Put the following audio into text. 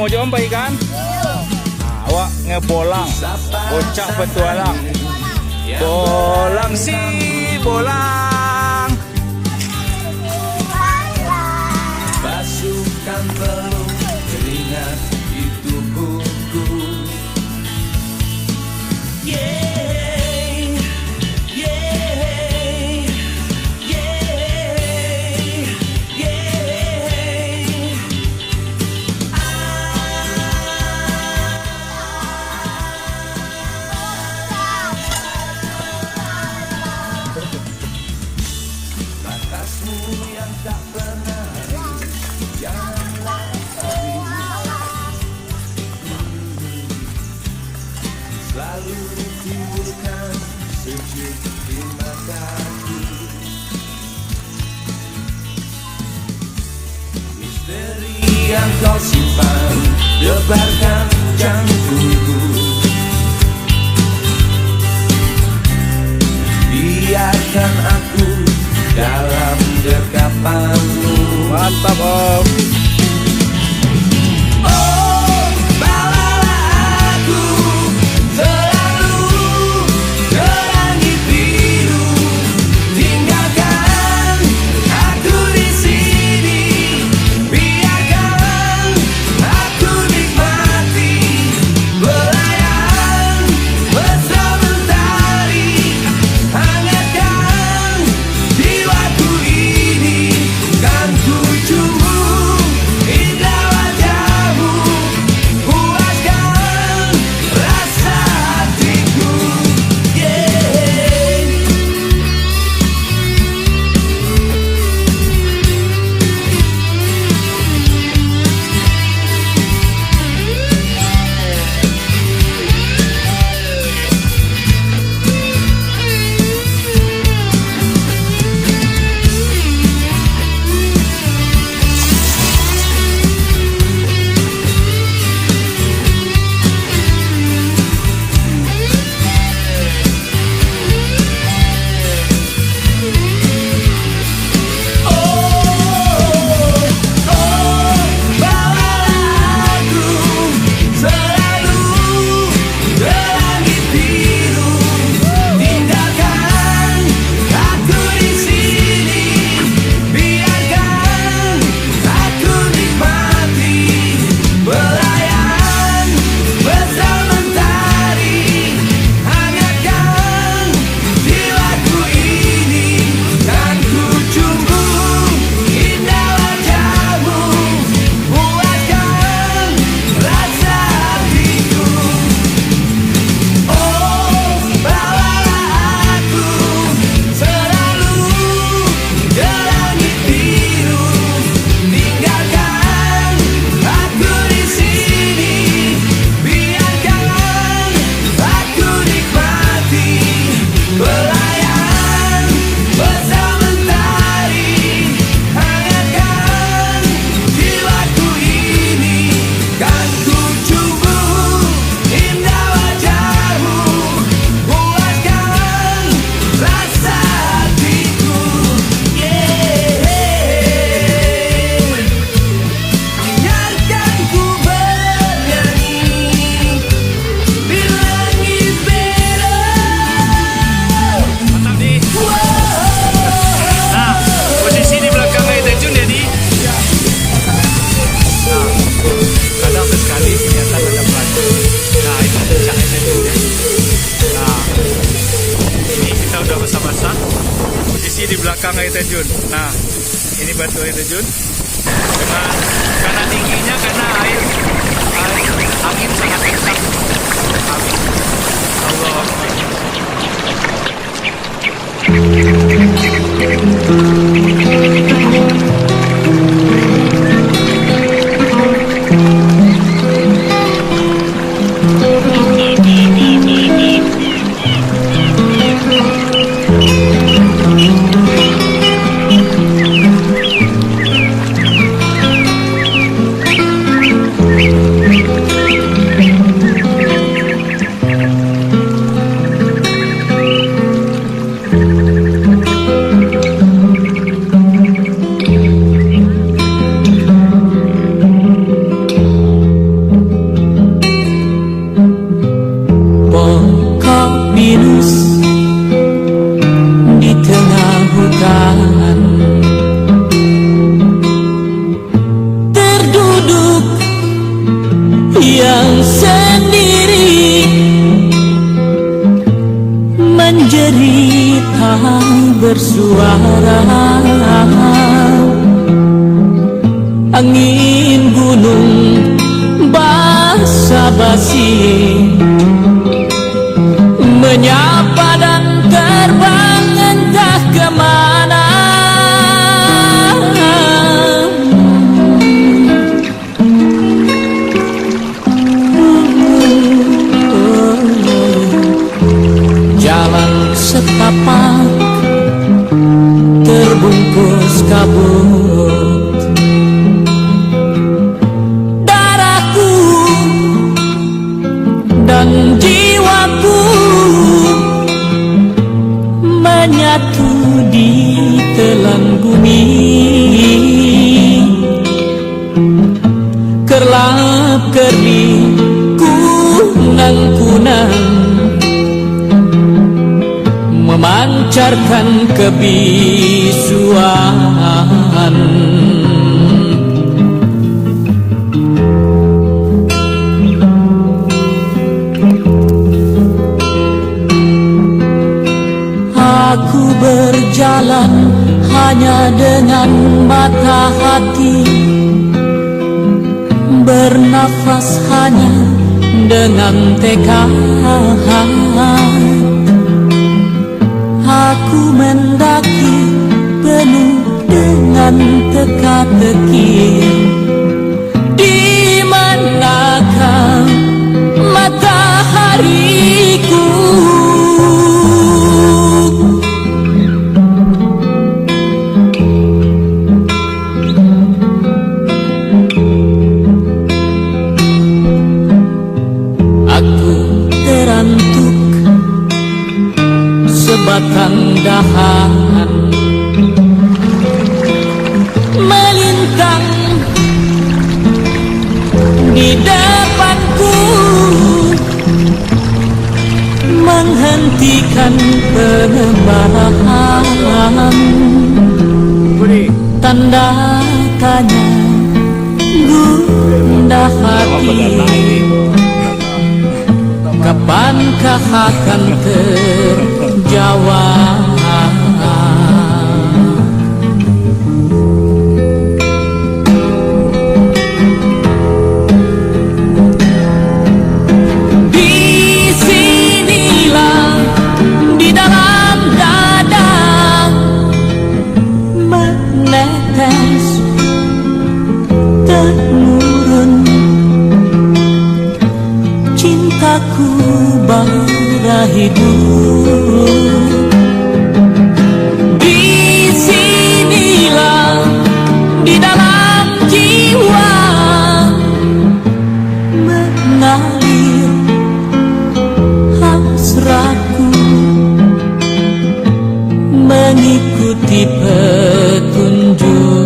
mau jompai kan? Awak ngebolang, bocah petualang. Bolang si bolang. Basuhkan peluk keringat di tubuhku. Yeah, yeah, yeah, yeah. Batasmu yang tak pernah janganlah selalu timbulkan sejuk di mataku. Misteri yang kau simpan debarkan jantungku. Biarkan aku dalam dekapanmu. Mantap Om. Oh, bawalah aku selalu ke langit biru. Tinggalkan aku di sini. Biarkan aku nikmati belayan bersama mentari. Hangatkan jiwaku ini, kan ku cumbu indah wajahmu, puaskan rasa hatiku. Yeah. Bawalah aku selalu ke langit biru. Tinggalkan aku di sini. Biarkan aku nikmati belayan bersama mentari. Hangatkan jiwaku ini, kan ku cumbu indah wajahmu, puaskan rasa hatiku. Oh, bawalah aku selalu ke langit biru. Tinggalkan aku di sini. Biarkan aku nikmati belayan bersama mentari. Hangatkan jiwaku ini, kan ku cumbu indah wajahmu, puaskan rasa hatiku. Yeah. Biarkan ku bernyanyi di langit biru. Mantap di. Nah, posisi di belakang Air Terjun ya di. Nah, kadang sekali kelihatan ada pelancong. Nah, itu puncak Air Terjun ya. Nah, ini kita udah basah-basah. Posisi di belakang Air Terjun. Nah, ini batu Air Terjun. Karena tingginya, karena angin sangat kencang. Angin. Allah Akbar. bersuara, angin gunung basa-basi menyapa dan terbang entah kemana. Jalan setapak terbungkus kabut, darahku dan jiwaku menyatu di telan bumi. Kerlap kerli kunang-kunang memancarkan kebisuan. Aku berjalan hanya dengan mata hati, bernafas hanya dengan tekad. Aku mendaki penuh dengan teka-teki. Di manakah matahariku? Aku terantuk sebatang dahan melintang di depanku, menghentikan pengembaraan. Tanda tanya gundah hati, kapankah akan terjawab? Disinilah di dalam dada menetes temurun cintaku bara hidup. Disinilah di dalam jiwa mengalir hasratku, mengikuti petunjuk.